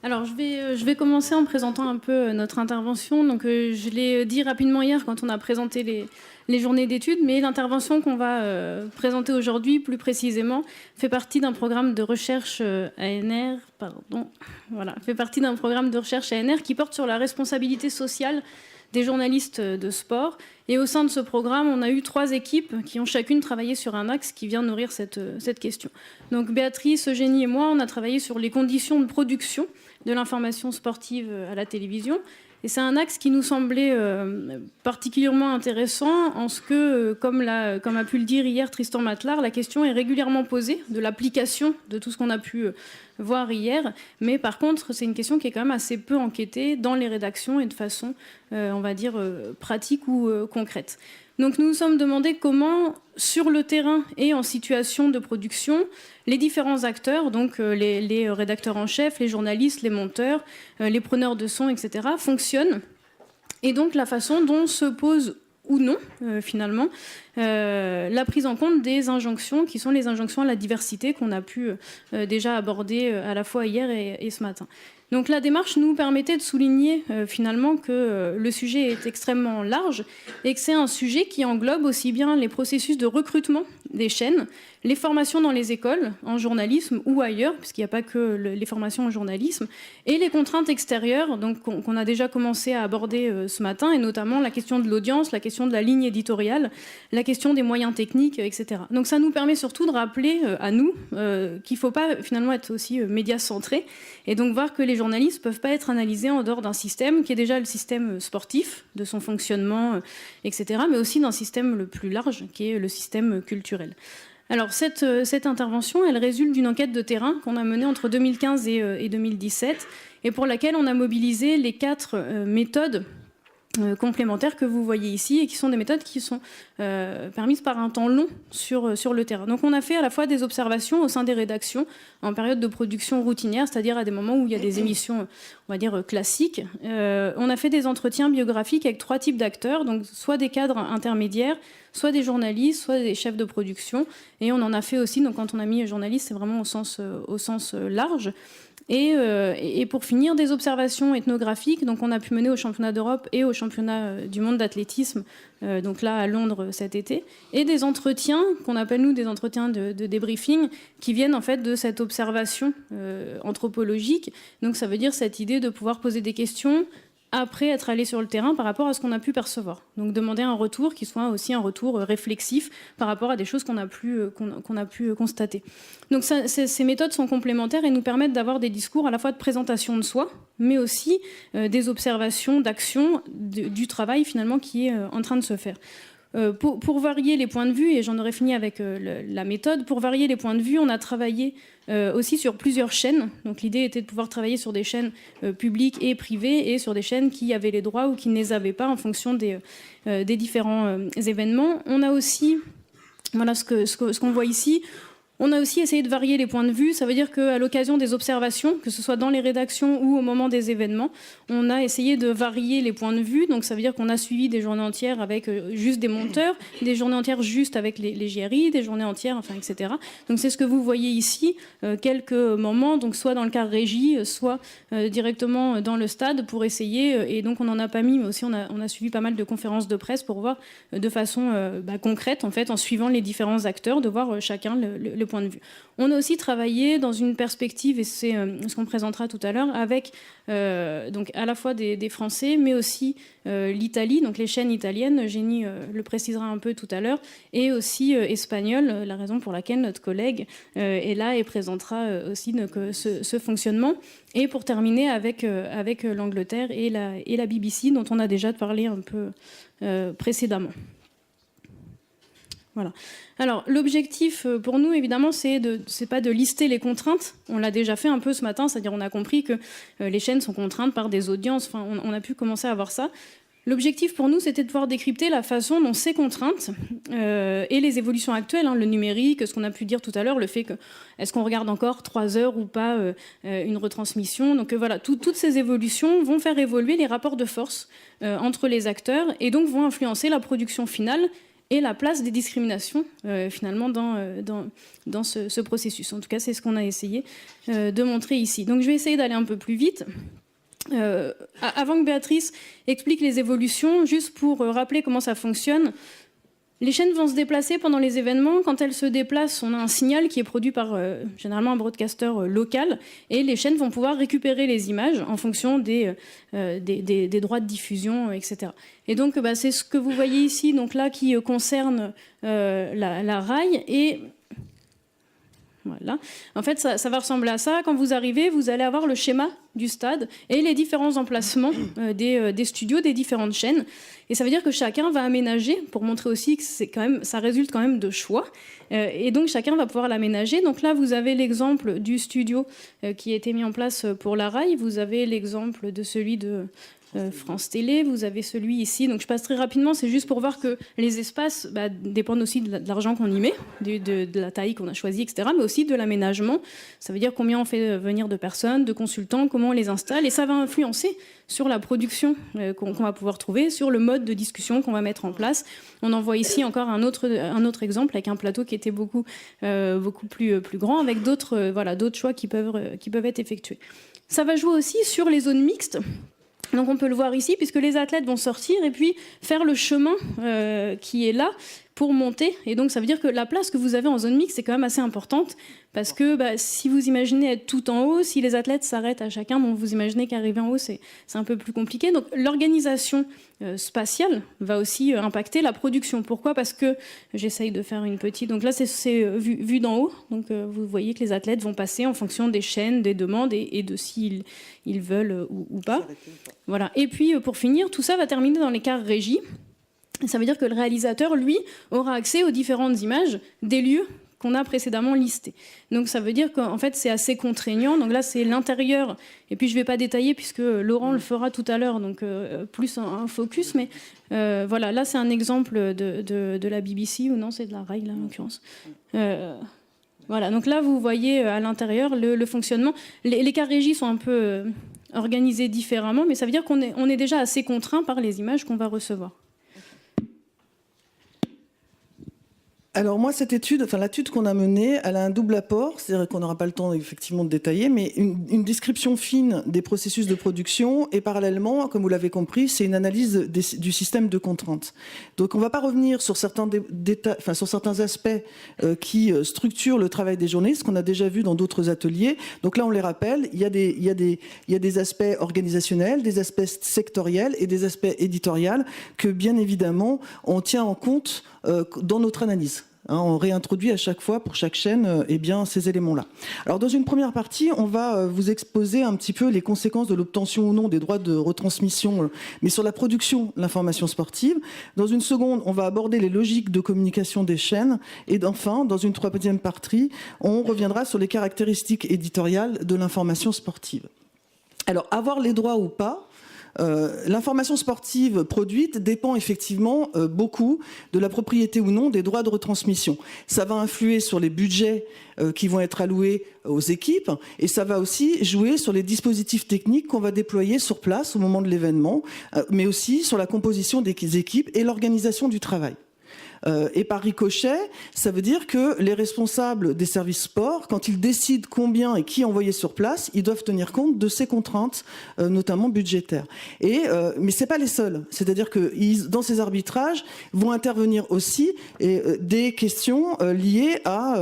Alors, je vais commencer en présentant un peu notre intervention. Donc, je l'ai dit rapidement hier quand on a présenté les journées d'études, mais l'intervention qu'on va présenter aujourd'hui, plus précisément, fait partie d'un programme de recherche ANR, fait partie d'un programme de recherche ANR qui porte sur la responsabilité sociale des journalistes de sport. Et au sein de ce programme, on a eu 3 équipes qui ont chacune travaillé sur un axe qui vient nourrir cette question. Donc Béatrice, Eugénie et moi, on a travaillé sur les conditions de production de l'information sportive à la télévision. Et c'est un axe qui nous semblait particulièrement intéressant en ce que, comme a pu le dire hier Tristan Matlard, la question est régulièrement posée de l'application de tout ce qu'on a pu voir hier. Mais par contre, c'est une question qui est quand même assez peu enquêtée dans les rédactions et de façon, on va dire, pratique ou concrète. Donc nous nous sommes demandé comment, sur le terrain et en situation de production, les différents acteurs, donc les rédacteurs en chef, les journalistes, les monteurs, les preneurs de son, etc., fonctionnent. Et donc la façon dont se pose ou non, finalement, la prise en compte des injonctions, qui sont les injonctions à la diversité qu'on a pu déjà aborder à la fois hier et ce matin. Donc la démarche nous permettait de souligner finalement que le sujet est extrêmement large et que c'est un sujet qui englobe aussi bien les processus de recrutement des chaînes, les formations dans les écoles, en journalisme ou ailleurs, puisqu'il n'y a pas que les formations en journalisme, et les contraintes extérieures donc, qu'on a déjà commencé à aborder ce matin, et notamment la question de l'audience, la question de la ligne éditoriale, la question des moyens techniques, etc. Donc ça nous permet surtout de rappeler à nous qu'il ne faut pas finalement être aussi média-centré, et donc voir que les journalistes ne peuvent pas être analysés en dehors d'un système qui est déjà le système sportif, de son fonctionnement, etc., mais aussi d'un système le plus large, qui est le système culturel. Alors cette intervention, elle résulte d'une enquête de terrain qu'on a menée entre 2015 et 2017, et pour laquelle on a mobilisé les 4 méthodes complémentaires que vous voyez ici et qui sont des méthodes qui sont permises par un temps long sur le terrain. Donc on a fait à la fois des observations au sein des rédactions en période de production routinière, c'est-à-dire à des moments où il y a des émissions, on va dire, classiques. On a fait des entretiens biographiques avec 3 types d'acteurs, donc soit des cadres intermédiaires, soit des journalistes, soit des chefs de production. Et on en a fait aussi, donc quand on a mis journaliste, c'est vraiment au sens large. Et pour finir, des observations ethnographiques, donc on a pu mener au championnat d'Europe et au championnat du monde d'athlétisme, donc là à Londres cet été, et des entretiens qu'on appelle nous des entretiens de débriefing qui viennent en fait de cette observation anthropologique. Donc ça veut dire cette idée de pouvoir poser des questions après être allé sur le terrain par rapport à ce qu'on a pu percevoir. Donc demander un retour qui soit aussi un retour réflexif par rapport à des choses qu'on a pu constater. Donc ces méthodes sont complémentaires et nous permettent d'avoir des discours à la fois de présentation de soi, mais aussi des observations d'action du travail finalement qui est en train de se faire. Pour varier les points de vue, et j'en aurais fini avec la méthode, pour varier les points de vue, on a travaillé aussi sur plusieurs chaînes. Donc l'idée était de pouvoir travailler sur des chaînes publiques et privées et sur des chaînes qui avaient les droits ou qui ne les avaient pas en fonction des différents événements. On a aussi, voilà ce qu'on voit ici, on a aussi essayé de varier les points de vue. Ça veut dire qu'à l'occasion des observations, que ce soit dans les rédactions ou au moment des événements, on a essayé de varier les points de vue. Donc ça veut dire qu'on a suivi des journées entières avec juste des monteurs, des journées entières juste avec les JRI, des journées entières, enfin, etc. Donc c'est ce que vous voyez ici, quelques moments, donc soit dans le cadre régie, soit directement dans le stade pour essayer. Et donc on n'en a pas mis, mais aussi on a suivi pas mal de conférences de presse pour voir de façon concrète, en fait, en suivant les différents acteurs, de voir chacun le point de vue. On a aussi travaillé dans une perspective, et c'est ce qu'on présentera tout à l'heure, avec donc à la fois des Français, mais aussi l'Italie, donc les chaînes italiennes, Eugénie le précisera un peu tout à l'heure, et aussi espagnoles, la raison pour laquelle notre collègue est là et présentera aussi donc, ce fonctionnement. Et pour terminer avec l'Angleterre et la BBC, dont on a déjà parlé un peu précédemment. Voilà. Alors l'objectif pour nous évidemment c'est pas de lister les contraintes, on l'a déjà fait un peu ce matin, c'est-à-dire on a compris que les chaînes sont contraintes par des audiences, enfin on a pu commencer à voir ça. L'objectif pour nous c'était de pouvoir décrypter la façon dont ces contraintes et les évolutions actuelles, le numérique, ce qu'on a pu dire tout à l'heure, le fait que est-ce qu'on regarde encore 3 heures ou pas une retransmission, donc voilà, toutes ces évolutions vont faire évoluer les rapports de force entre les acteurs et donc vont influencer la production finale et la place des discriminations finalement dans ce processus. En tout cas, c'est ce qu'on a essayé de montrer ici. Donc je vais essayer d'aller un peu plus vite. Avant que Béatrice explique les évolutions, juste pour rappeler comment ça fonctionne, les chaînes vont se déplacer pendant les événements. Quand elles se déplacent, on a un signal qui est produit par généralement un broadcaster local, et les chaînes vont pouvoir récupérer les images en fonction des droits de diffusion, etc. Et donc c'est ce que vous voyez ici, donc là, qui concerne la RAI. Et voilà. En fait, ça va ressembler à ça. Quand vous arrivez, vous allez avoir le schéma du stade et les différents emplacements des studios des différentes chaînes. Et ça veut dire que chacun va aménager, pour montrer aussi que ça résulte quand même de choix. Et donc chacun va pouvoir l'aménager. Donc là, vous avez l'exemple du studio qui a été mis en place pour la RAI. Vous avez l'exemple de celui de France Télé, vous avez celui ici. Donc je passe très rapidement, c'est juste pour voir que les espaces dépendent aussi de l'argent qu'on y met, de la taille qu'on a choisie, etc., mais aussi de l'aménagement. Ça veut dire combien on fait venir de personnes, de consultants, comment on les installe, et ça va influencer sur la production qu'on va pouvoir trouver, sur le mode de discussion qu'on va mettre en place. On en voit ici encore un autre exemple avec un plateau qui était beaucoup plus grand, avec d'autres choix qui peuvent être effectués. Ça va jouer aussi sur les zones mixtes. Donc on peut le voir ici, puisque les athlètes vont sortir et puis faire le chemin qui est là pour monter. Et donc ça veut dire que la place que vous avez en zone mixte, c'est quand même assez importante, parce que si vous imaginez être tout en haut, si les athlètes s'arrêtent à chacun, vous imaginez qu'arriver en haut, c'est un peu plus compliqué. Donc l'organisation spatiale va aussi impacter la production. Pourquoi ? Parce que j'essaye de faire une petite... Donc là, c'est vu d'en haut. Donc vous voyez que les athlètes vont passer en fonction des chaînes, des demandes et de s'ils veulent ou pas. Voilà. Et puis pour finir, tout ça va terminer dans l'écart régie. Ça veut dire que le réalisateur, lui, aura accès aux différentes images des lieux qu'on a précédemment listés. Donc ça veut dire qu'en fait, c'est assez contraignant. Donc là, c'est l'intérieur. Et puis, je ne vais pas détailler puisque Laurent le fera tout à l'heure, donc plus un focus. Mais voilà, là, c'est un exemple de la BBC, ou non, c'est de la RAI, là, en l'occurrence. Voilà, donc là, vous voyez à l'intérieur le fonctionnement. Les cas régis sont un peu organisés différemment, mais ça veut dire qu'on est déjà assez contraint par les images qu'on va recevoir. Alors moi, cette étude, l'étude qu'on a menée, elle a un double apport, c'est-à-dire qu'on n'aura pas le temps effectivement de détailler, mais une description fine des processus de production, et parallèlement, comme vous l'avez compris, c'est une analyse du système de contraintes. Donc on ne va pas revenir sur certains aspects qui structurent le travail des journalistes, qu'on a déjà vu dans d'autres ateliers. Donc là, on les rappelle, il y a des aspects organisationnels, des aspects sectoriels et des aspects éditoriaux que, bien évidemment, on tient en compte dans notre analyse. On réintroduit à chaque fois, pour chaque chaîne, ces éléments-là. Alors, dans une première partie, on va vous exposer un petit peu les conséquences de l'obtention ou non des droits de retransmission, mais sur la production de l'information sportive. Dans une seconde, on va aborder les logiques de communication des chaînes. Et enfin, dans une troisième partie, on reviendra sur les caractéristiques éditoriales de l'information sportive. Alors, avoir les droits ou pas, l'information sportive produite dépend effectivement beaucoup de la propriété ou non des droits de retransmission. Ça va influer sur les budgets qui vont être alloués aux équipes, et ça va aussi jouer sur les dispositifs techniques qu'on va déployer sur place au moment de l'événement, mais aussi sur la composition des équipes et l'organisation du travail. Et par ricochet, ça veut dire que les responsables des services sport, quand ils décident combien et qui envoyer sur place, ils doivent tenir compte de ces contraintes, notamment budgétaires. Mais c'est pas les seuls. C'est-à-dire que dans ces arbitrages vont intervenir aussi des questions liées à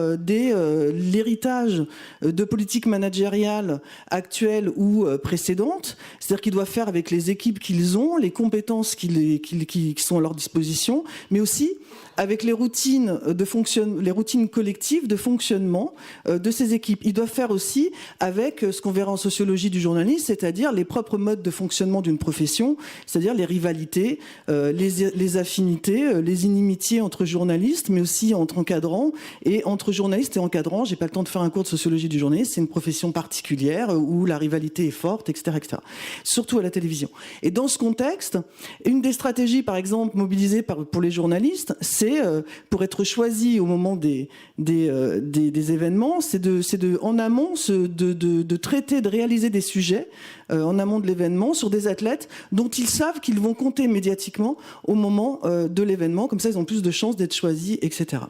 l'héritage de politiques managériales actuelles ou précédentes. C'est-à-dire qu'ils doivent faire avec les équipes qu'ils ont, les compétences qui sont à leur disposition, mais aussi avec les routines collectives de fonctionnement de ces équipes. Ils doivent faire aussi avec ce qu'on verra en sociologie du journalisme, c'est-à-dire les propres modes de fonctionnement d'une profession, c'est-à-dire les rivalités, les affinités, les inimitiés entre journalistes, mais aussi entre encadrants, et entre journalistes et encadrants. J'ai pas le temps de faire un cours de sociologie du journalisme, c'est une profession particulière où la rivalité est forte, etc., etc. Surtout à la télévision. Et dans ce contexte, une des stratégies, par exemple, mobilisées pour les journalistes, c'est pour être choisi au moment des événements, c'est en amont de traiter, de réaliser des sujets en amont de l'événement sur des athlètes dont ils savent qu'ils vont compter médiatiquement au moment de l'événement. Comme ça, ils ont plus de chances d'être choisis, etc.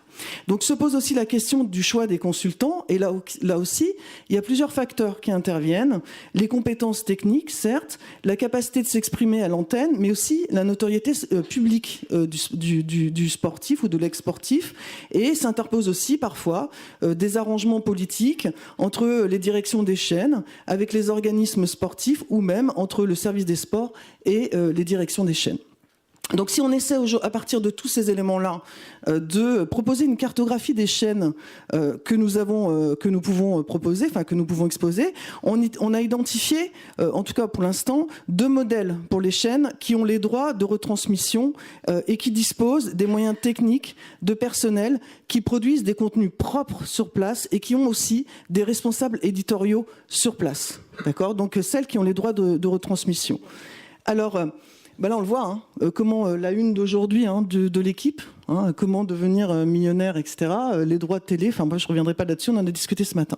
Donc se pose aussi la question du choix des consultants. Et là aussi, il y a plusieurs facteurs qui interviennent. Les compétences techniques, certes, la capacité de s'exprimer à l'antenne, mais aussi la notoriété publique du sportif ou de l'ex-sportif. Et s'interpose aussi parfois des arrangements politiques entre les directions des chaînes, avec les organismes sportifs ou même entre le service des sports et les directions des chaînes. Donc si on essaie à partir de tous ces éléments-là de proposer une cartographie des chaînes que nous pouvons proposer, enfin que nous pouvons exposer, on a identifié, en tout cas pour l'instant, 2 modèles pour les chaînes qui ont les droits de retransmission et qui disposent des moyens techniques, de personnel, qui produisent des contenus propres sur place et qui ont aussi des responsables éditoriaux sur place. D'accord ? Donc celles qui ont les droits de retransmission. Alors là, on le voit, comment la une d'aujourd'hui de l'équipe, comment devenir millionnaire, etc., les droits de télé, enfin moi je ne reviendrai pas là-dessus, on en a discuté ce matin.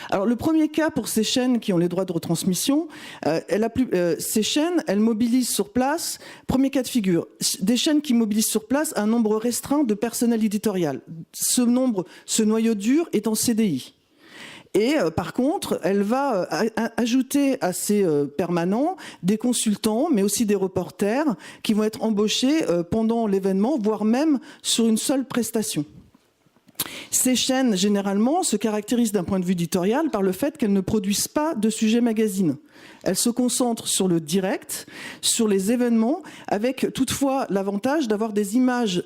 Alors le premier cas pour ces chaînes qui ont les droits de retransmission, ces chaînes, elles mobilisent sur place, premier cas de figure, des chaînes qui mobilisent sur place un nombre restreint de personnel éditorial. Ce noyau dur est en CDI. Et par contre, elle va ajouter à ces permanents des consultants, mais aussi des reporters qui vont être embauchés pendant l'événement, voire même sur une seule prestation. Ces chaînes, généralement, se caractérisent d'un point de vue éditorial par le fait qu'elles ne produisent pas de sujets magazines. Elles se concentrent sur le direct, sur les événements, avec toutefois l'avantage d'avoir des images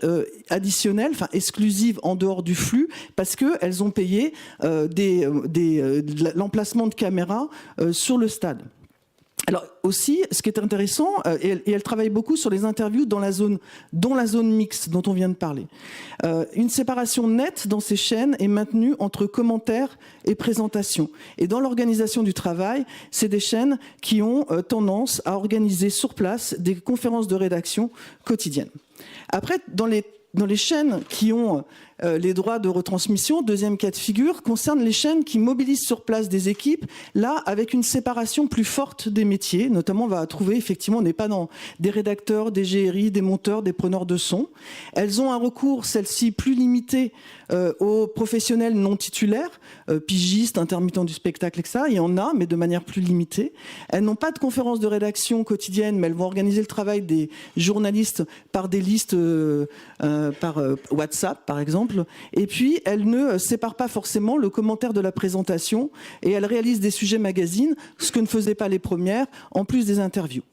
additionnelles, enfin exclusives en dehors du flux, parce qu'elles ont payé l'emplacement de caméras sur le stade. Alors aussi, ce qui est intéressant, et elle travaille beaucoup sur les interviews dont la zone mixte dont on vient de parler. Une séparation nette dans ces chaînes est maintenue entre commentaires et présentation. Et dans l'organisation du travail, c'est des chaînes qui ont tendance à organiser sur place des conférences de rédaction quotidiennes. Après, dans les chaînes qui ont les droits de retransmission, deuxième cas de figure, concerne les chaînes qui mobilisent sur place des équipes, là, avec une séparation plus forte des métiers. Notamment, on va trouver, effectivement, on n'est pas dans des rédacteurs, des GRI, des monteurs, des preneurs de son. Elles ont un recours, celles-ci, plus limité aux professionnels non titulaires, pigistes, intermittents du spectacle, etc. Il y en a, mais de manière plus limitée. Elles n'ont pas de conférences de rédaction quotidienne, mais elles vont organiser le travail des journalistes par des listes par WhatsApp, par exemple. Et puis, elles ne séparent pas forcément le commentaire de la présentation et elles réalisent des sujets magazines, ce que ne faisaient pas les premières, en plus des interviews.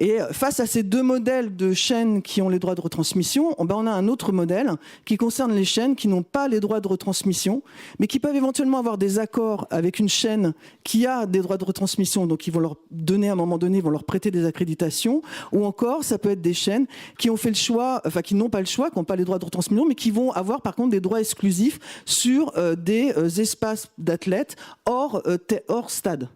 Et face à ces 2 modèles de chaînes qui ont les droits de retransmission, on a un autre modèle qui concerne les chaînes qui n'ont pas les droits de retransmission, mais qui peuvent éventuellement avoir des accords avec une chaîne qui a des droits de retransmission, donc ils vont leur donner à un moment donné, ils vont leur prêter des accréditations, ou encore ça peut être des chaînes qui ont fait le choix, enfin qui n'ont pas le choix, qui n'ont pas les droits de retransmission, mais qui vont avoir par contre des droits exclusifs sur des espaces d'athlètes hors stade.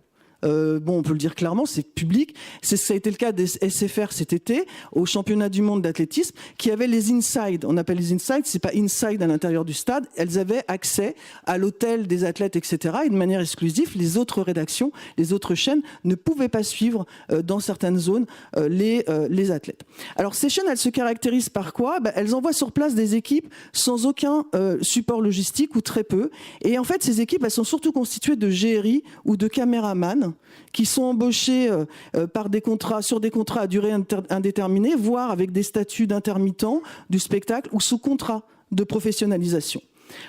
On peut le dire clairement, c'est public. Ça a été le cas des SFR cet été, au championnat du monde d'athlétisme, qui avaient les inside. On appelle les inside, c'est pas inside à l'intérieur du stade. Elles avaient accès à l'hôtel des athlètes, etc. Et de manière exclusive, les autres rédactions, les autres chaînes ne pouvaient pas suivre dans certaines zones les athlètes. Alors ces chaînes, elles se caractérisent par quoi ? Elles envoient sur place des équipes sans aucun support logistique ou très peu. Et en fait, ces équipes, elles sont surtout constituées de GRI ou de caméramans qui sont embauchés sur des contrats à durée indéterminée, voire avec des statuts d'intermittents du spectacle ou sous contrat de professionnalisation.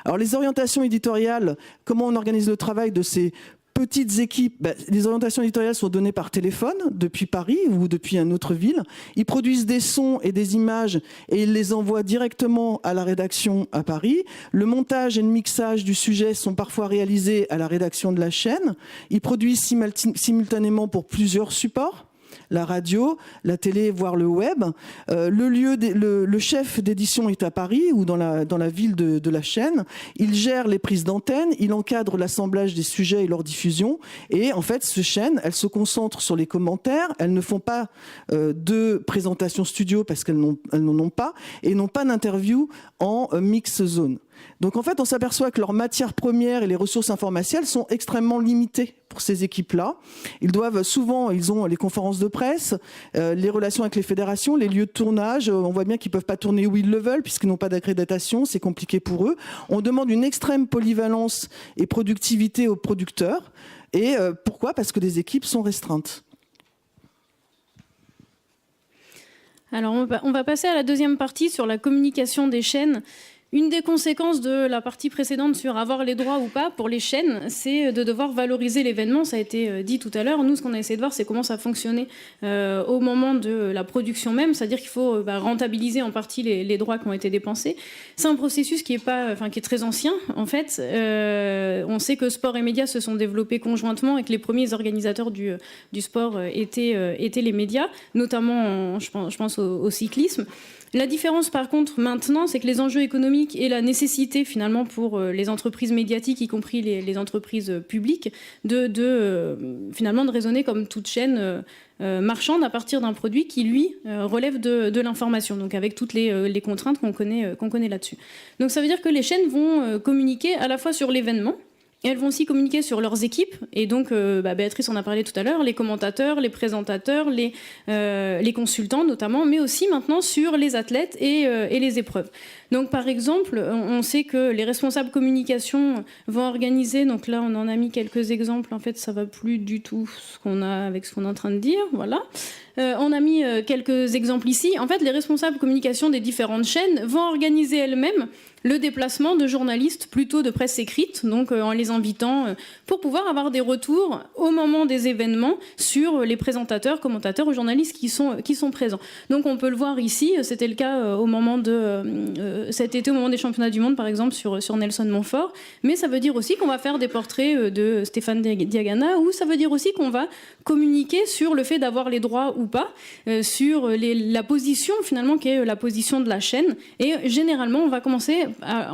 Alors les orientations éditoriales, comment on organise le travail de ces petites équipes, les orientations éditoriales sont données par téléphone depuis Paris ou depuis une autre ville. Ils produisent des sons et des images et ils les envoient directement à la rédaction à Paris. Le montage et le mixage du sujet sont parfois réalisés à la rédaction de la chaîne. Ils produisent simultanément pour plusieurs supports. La radio, la télé, voire le web. Le chef d'édition est à Paris ou dans la ville de la chaîne. Il gère les prises d'antenne, il encadre l'assemblage des sujets et leur diffusion. Et en fait, ces chaînes, elles se concentrent sur les commentaires. Elles ne font pas de présentation studio parce qu'elles n'en ont pas et n'ont pas d'interview en mix zone. Donc en fait, on s'aperçoit que leurs matières premières et les ressources informationnelles sont extrêmement limitées pour ces équipes-là. Ils ont les conférences de presse, les relations avec les fédérations, les lieux de tournage. On voit bien qu'ils ne peuvent pas tourner où ils le veulent puisqu'ils n'ont pas d'accréditation, c'est compliqué pour eux. On demande une extrême polyvalence et productivité aux producteurs. Et pourquoi ? Parce que les équipes sont restreintes. Alors on va passer à la deuxième partie sur la communication des chaînes. Une des conséquences de la partie précédente sur avoir les droits ou pas pour les chaînes, c'est de devoir valoriser l'événement. Ça a été dit tout à l'heure. Nous, ce qu'on a essayé de voir, c'est comment ça fonctionnait au moment de la production même. C'est-à-dire qu'il faut rentabiliser en partie les droits qui ont été dépensés. C'est un processus qui est très ancien. En fait, on sait que sport et médias se sont développés conjointement et que les premiers organisateurs du sport étaient les médias, notamment, je pense au cyclisme. La différence, par contre, maintenant, c'est que les enjeux économiques et la nécessité, finalement, pour les entreprises médiatiques, y compris les entreprises publiques, finalement, de raisonner comme toute chaîne marchande à partir d'un produit qui, lui, relève de l'information, donc avec toutes les contraintes qu'on connaît là-dessus. Donc ça veut dire que les chaînes vont communiquer à la fois sur l'événement, et elles vont aussi communiquer sur leurs équipes. Et donc, Béatrice en a parlé tout à l'heure, les commentateurs, les présentateurs, les consultants notamment, mais aussi maintenant sur les athlètes et les épreuves. Donc, par exemple, on sait que les responsables communication vont organiser, donc là, on en a mis quelques exemples. En fait, ça ne va plus du tout avec ce qu'on est en train de dire. Voilà. On a mis quelques exemples ici. En fait, les responsables communication des différentes chaînes vont organiser elles-mêmes le déplacement de journalistes, plutôt de presse écrite, donc en les invitant pour pouvoir avoir des retours au moment des événements sur les présentateurs, commentateurs ou journalistes qui sont présents. Donc on peut le voir ici, c'était le cas au moment cet été, au moment des championnats du monde, par exemple, sur Nelson Montfort, mais ça veut dire aussi qu'on va faire des portraits de Stéphane Diagana, ou ça veut dire aussi qu'on va communiquer sur le fait d'avoir les droits ou pas, sur la position, finalement, qui est la position de la chaîne, et généralement, on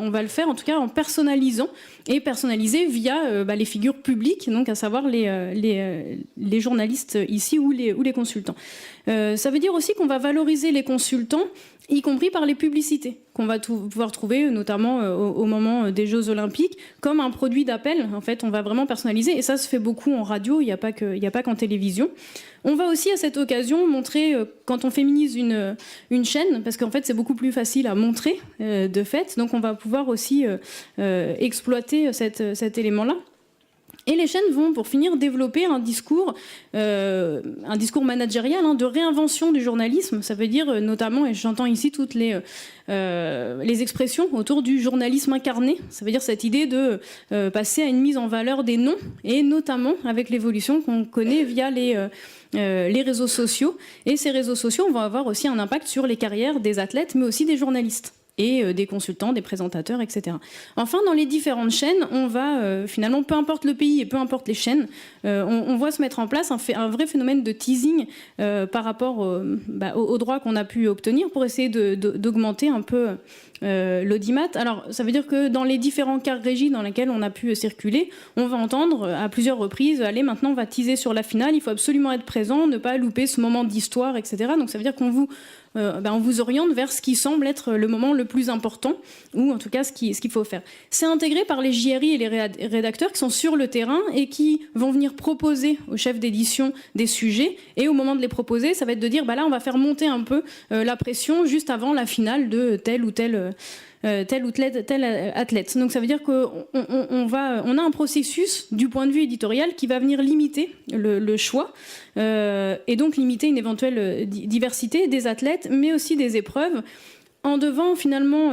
va le faire en tout cas en personnalisant et personnalisé via les figures publiques, donc à savoir les journalistes ici ou les consultants. Ça veut dire aussi qu'on va valoriser les consultants, y compris par les publicités qu'on va pouvoir trouver notamment au moment des Jeux Olympiques comme un produit d'appel. En fait, on va vraiment personnaliser et ça se fait beaucoup en radio, il n'y a pas qu'en télévision. On va aussi à cette occasion montrer, quand on féminise une chaîne, parce qu'en fait c'est beaucoup plus facile à montrer de fait, donc on va pouvoir aussi exploiter cet élément-là. Et les chaînes vont, pour finir, développer un discours managérial de réinvention du journalisme. Ça veut dire notamment, et j'entends ici toutes les expressions autour du journalisme incarné. Ça veut dire cette idée de passer à une mise en valeur des noms, et notamment avec l'évolution qu'on connaît via les réseaux sociaux. Et ces réseaux sociaux vont avoir aussi un impact sur les carrières des athlètes, mais aussi des journalistes et des consultants, des présentateurs, etc. Enfin, dans les différentes chaînes, on va finalement, peu importe le pays et peu importe les chaînes, on voit se mettre en place un vrai phénomène de teasing par rapport aux droits qu'on a pu obtenir pour essayer d'augmenter un peu l'audimat. Alors, ça veut dire que dans les différents quarts régies dans lesquels on a pu circuler, on va entendre à plusieurs reprises, allez, maintenant on va teaser sur la finale, il faut absolument être présent, ne pas louper ce moment d'histoire, etc. Donc ça veut dire qu'on vous oriente vers ce qui semble être le moment le plus important, ou en tout cas ce qu'il faut faire. C'est intégré par les JRI et les rédacteurs qui sont sur le terrain et qui vont venir proposer au chef d'édition des sujets, et au moment de les proposer, ça va être de dire, là on va faire monter un peu la pression juste avant la finale de tel ou tel athlète. Donc ça veut dire qu'on a un processus du point de vue éditorial qui va venir limiter le choix et donc limiter une éventuelle diversité des athlètes, mais aussi des épreuves, en devant finalement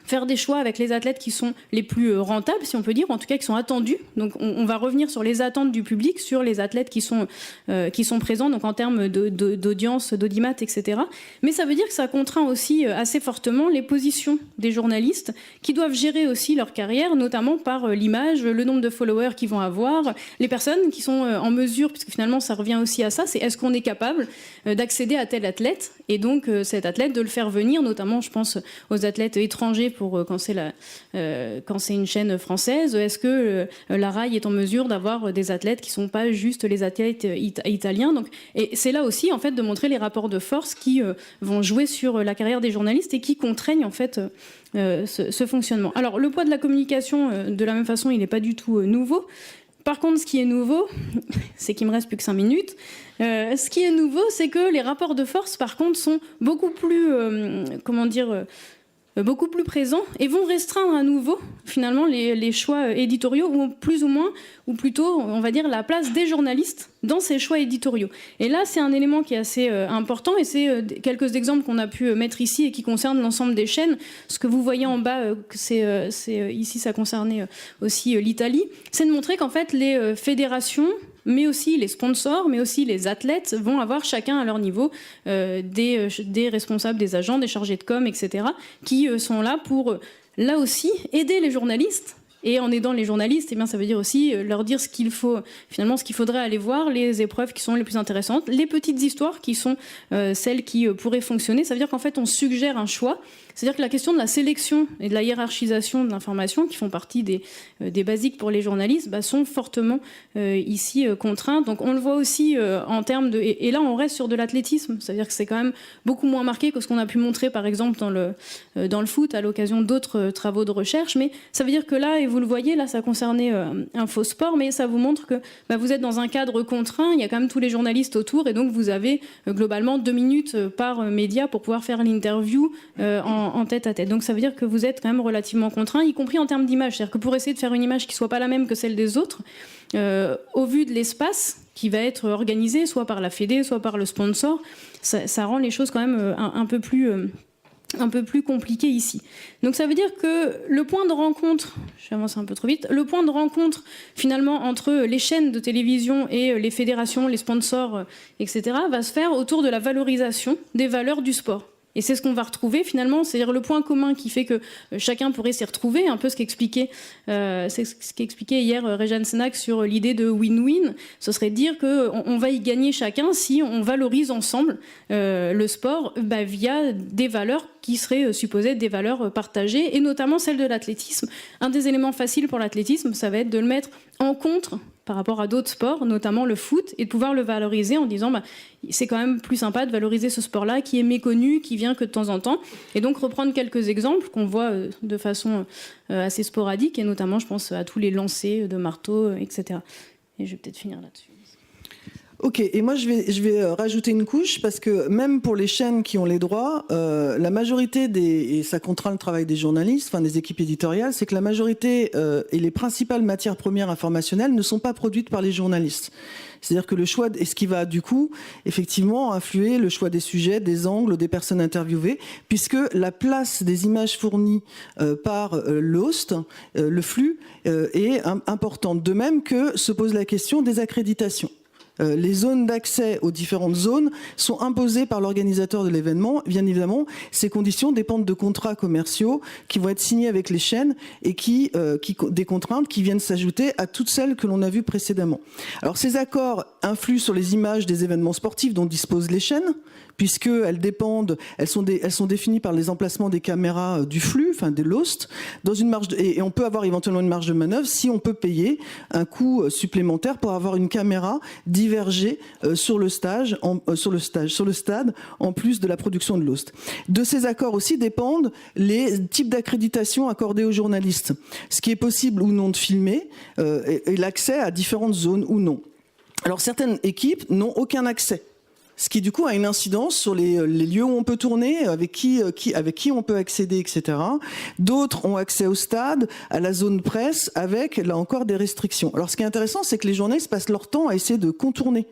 faire des choix avec les athlètes qui sont les plus rentables, si on peut dire, ou en tout cas qui sont attendus. Donc on va revenir sur les attentes du public, sur les athlètes qui sont présents, donc en termes d'audience, d'audimat, etc. Mais ça veut dire que ça contraint aussi assez fortement les positions des journalistes qui doivent gérer aussi leur carrière, notamment par l'image, le nombre de followers qu'ils vont avoir, les personnes qui sont en mesure, puisque finalement ça revient aussi à ça, c'est est-ce qu'on est capable d'accéder à tel athlète, et donc cet athlète de le faire venir, notamment je pense aux athlètes étrangers pour quand c'est une chaîne française. Est-ce que la RAI est en mesure d'avoir des athlètes qui ne sont pas juste les athlètes italiens? Donc, et c'est là aussi en fait de montrer les rapports de force qui vont jouer sur la carrière des journalistes et qui contraignent en fait ce fonctionnement. Alors le poids de la communication, de la même façon, il n'est pas du tout nouveau. Par contre, ce qui est nouveau, c'est qu'il me reste plus que 5 minutes. Ce qui est nouveau, c'est que les rapports de force, par contre, sont beaucoup plus, beaucoup plus présents et vont restreindre à nouveau, finalement, les choix éditoriaux, ou plus ou moins, ou plutôt, on va dire, la place des journalistes dans ces choix éditoriaux. Et là, c'est un élément qui est assez important, et c'est quelques exemples qu'on a pu mettre ici et qui concernent l'ensemble des chaînes. Ce que vous voyez en bas, ici, ça concernait aussi l'Italie, c'est de montrer qu'en fait, les fédérations, mais aussi les sponsors, mais aussi les athlètes vont avoir chacun à leur niveau des responsables, des agents, des chargés de com, etc., qui sont là pour, là aussi, aider les journalistes. Et en aidant les journalistes, eh bien, ça veut dire aussi leur dire ce qu'il faudrait aller voir, les épreuves qui sont les plus intéressantes, les petites histoires qui sont celles qui pourraient fonctionner. Ça veut dire qu'en fait, on suggère un choix. C'est-à-dire que la question de la sélection et de la hiérarchisation de l'information, qui font partie des basiques pour les journalistes, sont fortement ici contraintes. Donc on le voit aussi en termes de... Et là, on reste sur de l'athlétisme. C'est-à-dire que c'est quand même beaucoup moins marqué que ce qu'on a pu montrer, par exemple, dans le foot, à l'occasion d'autres travaux de recherche. Mais ça veut dire que là, et vous le voyez, là, ça concernait un faux sport, mais ça vous montre que vous êtes dans un cadre contraint. Il y a quand même tous les journalistes autour, et donc vous avez globalement 2 minutes par média pour pouvoir faire l'interview en tête à tête. Donc ça veut dire que vous êtes quand même relativement contraint, y compris en termes d'image. C'est-à-dire que pour essayer de faire une image qui soit pas la même que celle des autres, au vu de l'espace qui va être organisé, soit par la Fédé, soit par le sponsor, ça rend les choses quand même un peu plus compliquées ici. Donc ça veut dire que le point de rencontre, je vais avancer un peu trop vite, le point de rencontre finalement entre les chaînes de télévision et les fédérations, les sponsors, etc., va se faire autour de la valorisation des valeurs du sport. Et c'est ce qu'on va retrouver finalement, c'est-à-dire le point commun qui fait que chacun pourrait s'y retrouver, un peu ce qu'expliquait hier Réjeanne Sénac sur l'idée de win-win. Ce serait de dire qu'on va y gagner chacun si on valorise ensemble le sport via des valeurs qui seraient supposées être des valeurs partagées, et notamment celle de l'athlétisme. Un des éléments faciles pour l'athlétisme, ça va être de le mettre en contre par rapport à d'autres sports, notamment le foot, et de pouvoir le valoriser en disant c'est quand même plus sympa de valoriser ce sport-là qui est méconnu, qui vient que de temps en temps. Et donc reprendre quelques exemples qu'on voit de façon assez sporadique, et notamment je pense à tous les lancers de marteau, etc. Et je vais peut-être finir là-dessus. Ok, et moi je vais rajouter une couche, parce que même pour les chaînes qui ont les droits, la majorité et ça contraint le travail des journalistes, enfin des équipes éditoriales, c'est que la majorité et les principales matières premières informationnelles ne sont pas produites par les journalistes. C'est-à-dire que le choix, et ce qui va du coup effectivement influer le choix des sujets, des angles, des personnes interviewées, puisque la place des images fournies par l'host, le flux, est importante. De même que se pose la question des accréditations. Les zones d'accès aux différentes zones sont imposées par l'organisateur de l'événement. Bien évidemment, ces conditions dépendent de contrats commerciaux qui vont être signés avec les chaînes et des contraintes qui viennent s'ajouter à toutes celles que l'on a vues précédemment. Alors ces accords influent sur les images des événements sportifs dont disposent les chaînes, puisqu'elles dépendent, elles sont définies par les emplacements des caméras du flux, enfin des hosts, dans une marge et on peut avoir éventuellement une marge de manœuvre si on peut payer un coût supplémentaire pour avoir une caméra divergée sur le stade, en plus de la production de l'host. De ces accords aussi dépendent les types d'accréditation accordés aux journalistes, ce qui est possible ou non de filmer, et l'accès à différentes zones ou non. Alors certaines équipes n'ont aucun accès, ce qui du coup a une incidence sur les lieux où on peut tourner, avec qui on peut accéder, etc. D'autres ont accès au stade, à la zone presse, avec là encore des restrictions. Alors ce qui est intéressant, c'est que les journalistes passent leur temps à essayer de contourner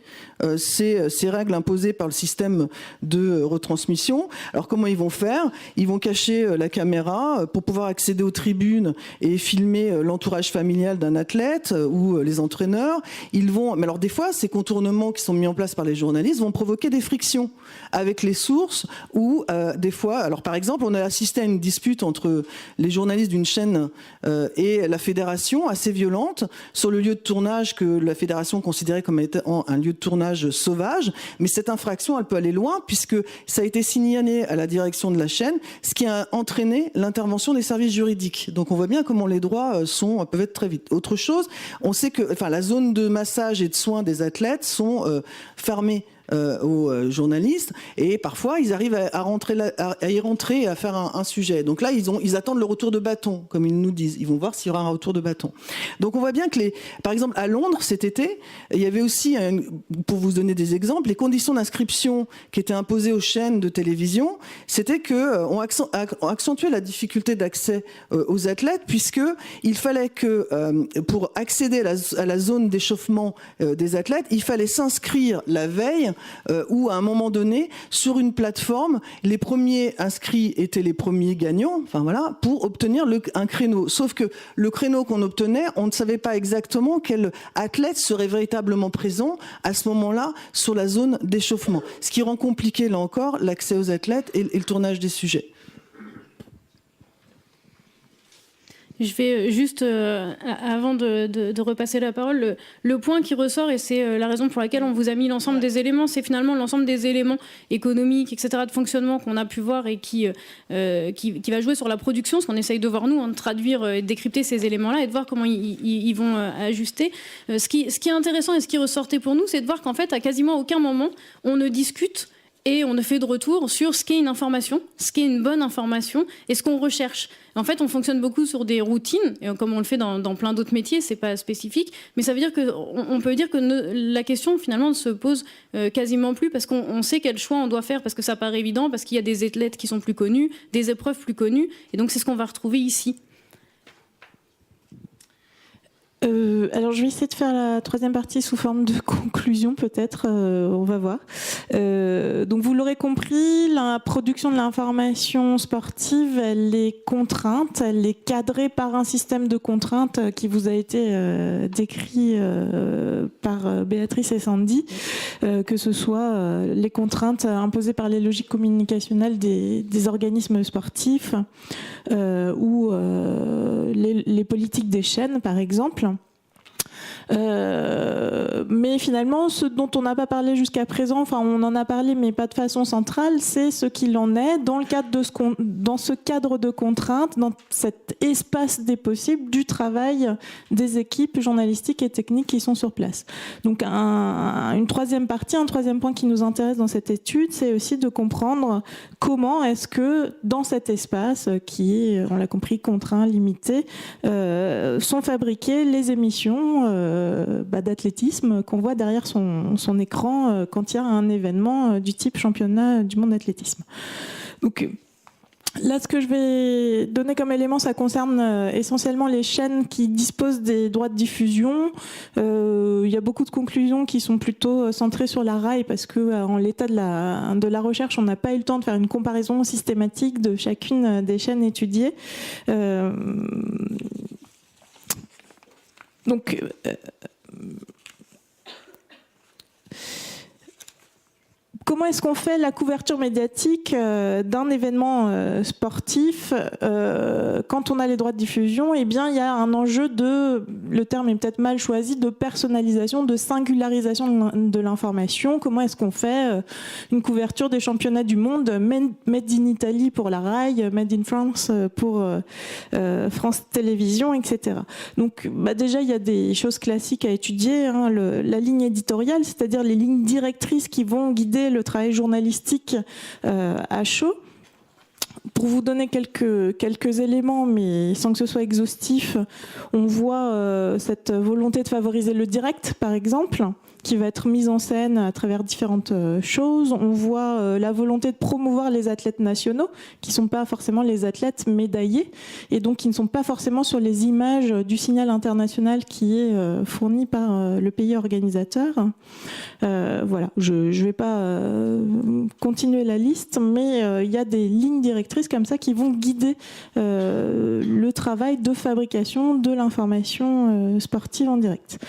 ces règles imposées par le système de retransmission. Alors comment ils vont faire ? Ils vont cacher la caméra pour pouvoir accéder aux tribunes et filmer l'entourage familial d'un athlète ou les entraîneurs. Mais alors des fois, ces contournements qui sont mis en place par les journalistes vont provoquer des frictions avec les sources ou des fois, alors par exemple, on a assisté à une dispute entre les journalistes d'une chaîne et la fédération assez violente sur le lieu de tournage que la fédération considérait comme étant un lieu de tournage sauvage, mais cette infraction, elle peut aller loin puisque ça a été signalé à la direction de la chaîne, ce qui a entraîné l'intervention des services juridiques. Donc on voit bien comment les droits peuvent être très vite. Autre chose, on sait que la zone de massage et de soins des athlètes sont fermées aux journalistes, et parfois ils arrivent à y rentrer et à faire un sujet. Donc là, ils attendent le retour de bâton, comme ils nous disent. Ils vont voir s'il y aura un retour de bâton. Donc on voit bien que par exemple à Londres cet été, il y avait aussi, pour vous donner des exemples, les conditions d'inscription qui étaient imposées aux chaînes de télévision, c'était qu'on accentuait la difficulté d'accès aux athlètes, puisque il fallait que pour accéder à la zone d'échauffement des athlètes, il fallait s'inscrire la veille ou à un moment donné sur une plateforme. Les premiers inscrits étaient les premiers gagnants, enfin voilà, pour obtenir un créneau. Sauf que le créneau qu'on obtenait, on ne savait pas exactement quel athlète serait véritablement présent à ce moment-là sur la zone d'échauffement. Ce qui rend compliqué, là encore, l'accès aux athlètes et le tournage des sujets. Je vais juste, avant de repasser la parole, le point qui ressort, et c'est la raison pour laquelle on vous a mis l'ensemble des éléments, c'est finalement l'ensemble des éléments économiques, etc., de fonctionnement qu'on a pu voir et qui va jouer sur la production, ce qu'on essaye de voir nous, de traduire et de décrypter ces éléments-là et de voir comment ils vont ajuster. Ce qui est intéressant et ce qui ressortait pour nous, c'est de voir qu'en fait, à quasiment aucun moment, on ne discute et on ne fait de retour sur ce qu'est une information, ce qu'est une bonne information et ce qu'on recherche. En fait, on fonctionne beaucoup sur des routines, et comme on le fait dans plein d'autres métiers, c'est pas spécifique, mais ça veut dire qu'on peut dire que la question finalement ne se pose quasiment plus, parce qu'on sait quel choix on doit faire, parce que ça paraît évident, parce qu'il y a des athlètes qui sont plus connus, des épreuves plus connues, et donc c'est ce qu'on va retrouver ici. Alors je vais essayer de faire la troisième partie sous forme de conclusion peut-être, on va voir. Donc vous l'aurez compris, la production de l'information sportive, elle est contrainte, elle est cadrée par un système de contraintes qui vous a été décrit par Béatrice et Sandy, que ce soit les contraintes imposées par les logiques communicationnelles des organismes sportifs ou les politiques des chaînes par exemple. Mais finalement, ce dont on n'a pas parlé jusqu'à présent, enfin on en a parlé mais pas de façon centrale, c'est ce qu'il en est dans le cadre dans ce cadre de contraintes, dans cet espace des possibles du travail des équipes journalistiques et techniques qui sont sur place. Donc une troisième partie, un troisième point qui nous intéresse dans cette étude, c'est aussi de comprendre comment est-ce que dans cet espace qui est, on l'a compris, contraint, limité, sont fabriquées les émissions d'athlétisme qu'on voit derrière son écran quand il y a un événement du type championnat du monde d'athlétisme. Donc là, ce que je vais donner comme élément, ça concerne essentiellement les chaînes qui disposent des droits de diffusion. Il y a beaucoup de conclusions qui sont plutôt centrées sur la RAI parce que en l'état de la recherche, on n'a pas eu le temps de faire une comparaison systématique de chacune des chaînes étudiées. Donc, comment est-ce qu'on fait la couverture médiatique d'un événement sportif quand on a les droits de diffusion? Eh bien, il y a un enjeu le terme est peut-être mal choisi, de personnalisation, de singularisation de l'information. Comment est-ce qu'on fait une couverture des championnats du monde made in Italy pour la RAI, made in France pour France Télévisions, etc. Donc, déjà, il y a des choses classiques à étudier, hein, la ligne éditoriale, c'est-à-dire les lignes directrices qui vont guider le travail journalistique à chaud. Pour vous donner quelques éléments, mais sans que ce soit exhaustif, on voit cette volonté de favoriser le direct, par exemple, qui va être mise en scène à travers différentes choses. On voit la volonté de promouvoir les athlètes nationaux, qui ne sont pas forcément les athlètes médaillés, et donc qui ne sont pas forcément sur les images du signal international qui est fourni par le pays organisateur. Voilà, je ne vais pas continuer la liste, mais il y a des lignes directrices comme ça qui vont guider le travail de fabrication de l'information sportive en direct.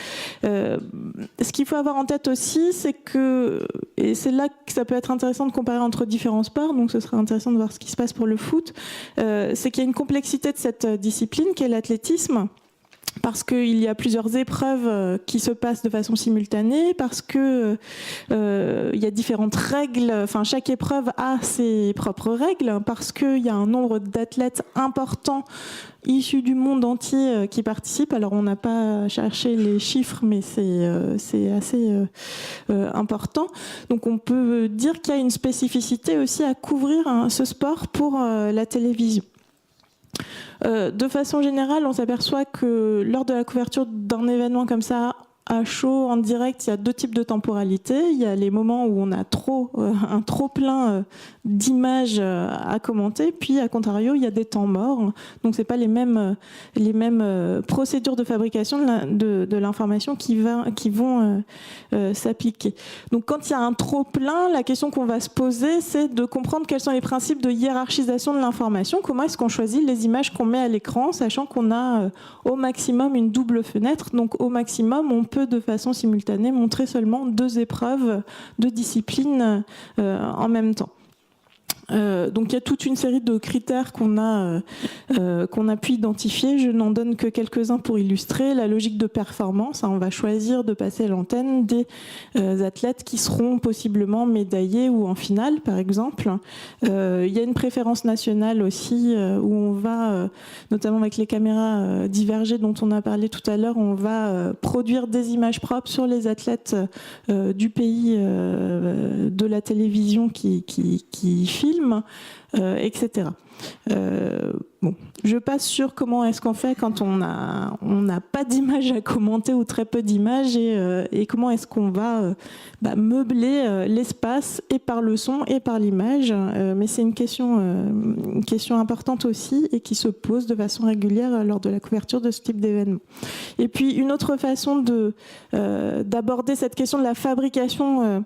Ce qu'il faut avoir en tête aussi, c'est que, et c'est là que ça peut être intéressant de comparer entre différents sports, donc ce serait intéressant de voir ce qui se passe pour le foot, c'est qu'il y a une complexité de cette discipline qui est l'athlétisme, parce qu'il y a plusieurs épreuves qui se passent de façon simultanée, parce que il y a différentes règles, enfin chaque épreuve a ses propres règles, parce qu'il y a un nombre d'athlètes importants issus du monde entier qui participent. Alors on n'a pas cherché les chiffres, mais c'est assez important. Donc on peut dire qu'il y a une spécificité aussi à couvrir ce sport pour la télévision. De façon générale, on s'aperçoit que lors de la couverture d'un événement comme ça, à chaud, en direct, il y a deux types de temporalité. Il y a les moments où on a un trop plein d'images à commenter, puis à contrario, il y a des temps morts. Donc c'est pas les mêmes procédures de fabrication de l'information qui vont s'appliquer. Donc quand il y a un trop plein, la question qu'on va se poser, c'est de comprendre quels sont les principes de hiérarchisation de l'information. Comment est-ce qu'on choisit les images qu'on met à l'écran, sachant qu'on a au maximum une double fenêtre. Donc au maximum, on peut de façon simultanée montrer seulement 2 épreuves de disciplines en même temps. Donc il y a toute une série de critères qu'on a pu identifier. Je n'en donne que quelques-uns pour illustrer. La logique de performance, on va choisir de passer à l'antenne des athlètes qui seront possiblement médaillés ou en finale, par exemple. Il y a une préférence nationale aussi, où on va, notamment avec les caméras divergées dont on a parlé tout à l'heure, on va produire des images propres sur les athlètes du pays de la télévision qui filment. Etc. Bon, je passe sur comment est-ce qu'on fait quand on n'a pas d'images à commenter ou très peu d'images et comment est-ce qu'on va meubler l'espace et par le son et par l'image. Mais c'est une question importante aussi et qui se pose de façon régulière lors de la couverture de ce type d'événement. Et puis une autre façon d'aborder cette question de la fabrication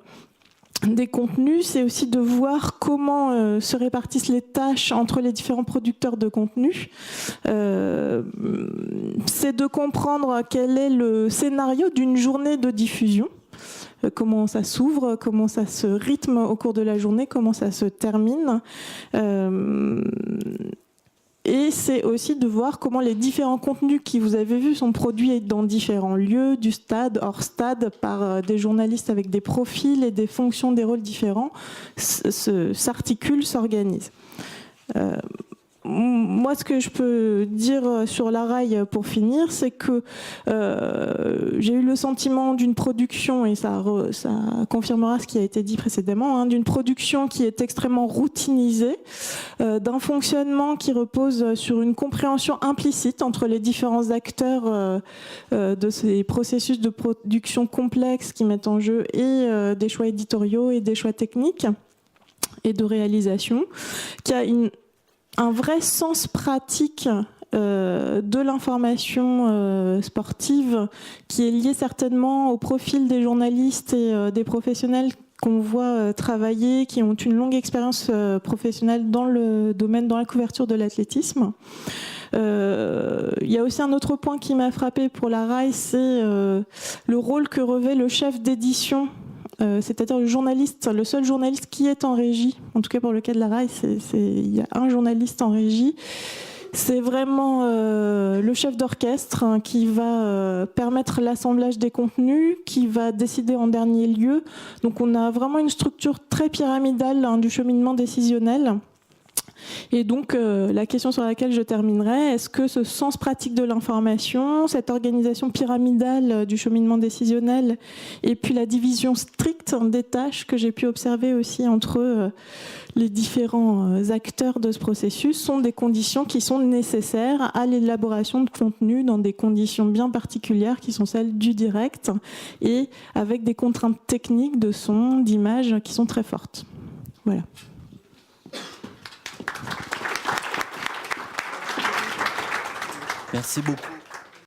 des contenus, c'est aussi de voir comment se répartissent les tâches entre les différents producteurs de contenu. C'est de comprendre quel est le scénario d'une journée de diffusion. Comment ça s'ouvre, comment ça se rythme au cours de la journée, comment ça se termine. Et c'est aussi de voir comment les différents contenus qui vous avez vus sont produits dans différents lieux, du stade, hors stade, par des journalistes avec des profils et des fonctions, des rôles différents, s'articulent, s'organisent. Moi, ce que je peux dire sur la RAI pour finir, c'est que j'ai eu le sentiment d'une production, et ça confirmera ce qui a été dit précédemment, d'une production qui est extrêmement routinisée, d'un fonctionnement qui repose sur une compréhension implicite entre les différents acteurs de ces processus de production complexes qui mettent en jeu et des choix éditoriaux et des choix techniques et de réalisation, qui a un vrai sens pratique de l'information sportive qui est lié certainement au profil des journalistes et des professionnels qu'on voit travailler, qui ont une longue expérience professionnelle dans le domaine, dans la couverture de l'athlétisme. Il y a aussi un autre point qui m'a frappé pour la RAI, c'est le rôle que revêt le chef d'édition, c'est-à-dire le seul journaliste qui est en régie. En tout cas pour le cas de la RAI, il y a un journaliste en régie. C'est vraiment le chef d'orchestre qui va permettre l'assemblage des contenus, qui va décider en dernier lieu. Donc on a vraiment une structure très pyramidale du cheminement décisionnel. Et donc la question sur laquelle je terminerai, est-ce que ce sens pratique de l'information, cette organisation pyramidale du cheminement décisionnel et puis la division stricte des tâches que j'ai pu observer aussi entre les différents acteurs de ce processus sont des conditions qui sont nécessaires à l'élaboration de contenu dans des conditions bien particulières qui sont celles du direct et avec des contraintes techniques de son, d'image qui sont très fortes. Voilà. Merci beaucoup.